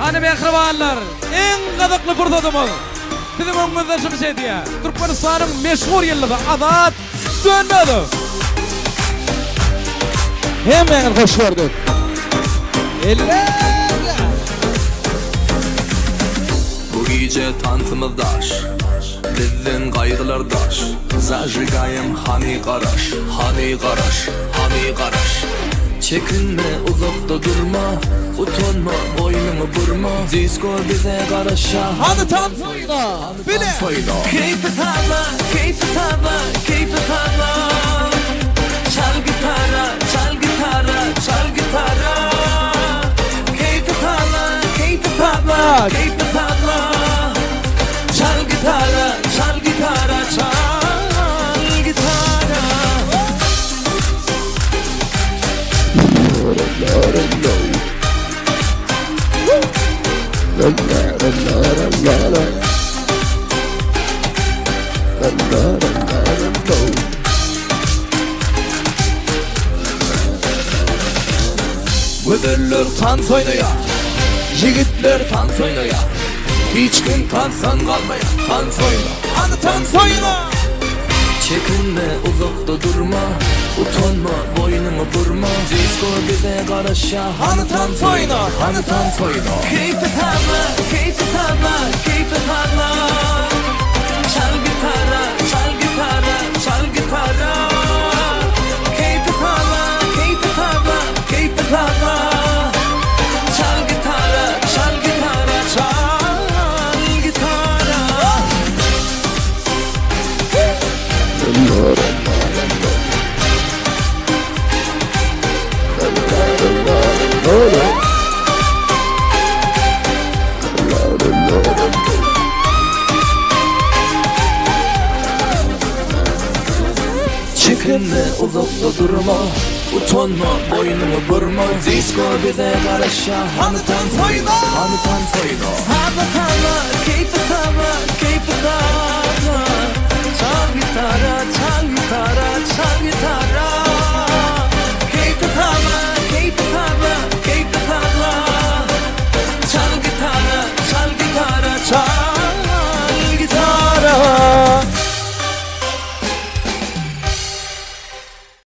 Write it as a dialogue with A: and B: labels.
A: Hani mehribanlar, en qadıqlı burdadımız. Bizim öňümizde şumy diýär. Türkmenistanyň meşhur ýyllygy Azat dönmedi.
B: Hemen hoş gördük.
C: Bu gece tantımız daş, bizden gaýgylar daş. Zajigayım hani qaraş, hani qaraş, hani qaraş. Çekinme, uzakta durma, utanma, boynunu burma. Disco bize qaraşa,
B: Hadi tam fayda. Bile.
C: Keyfi tarla, keyfi tarla, keyfi tarla. Çal gitara, çal gitara, çal gitara. Keyfi tarla, keyfi tarla, keyfi tarla. Çal gitara, çal gitara, çal gitara. Güzeller dans oynaya, yigitler dans oynaya. Hiç kim tanssan kalmaya, dans oyna, hadi dans oyna. Çekinme, uzakta durma, utanma, boynunu burma. Disco bize qaraşa, hadi dans oyna, hadi dans oyna. Keyfi tarla, keyfi tarla, keyfi tarla. Çal gitara, çal gitara, çal gitara. Keyfi tarla, keyfi tarla, keyfi tarla. Çal gitara, çal gitara, çal gitara. Çekinme, uzakta durma, utanma, boynunu burma. Disco bize qaraşa, hani dans oyna, hani dans oyna. Hadi tarla, keyfi tarla,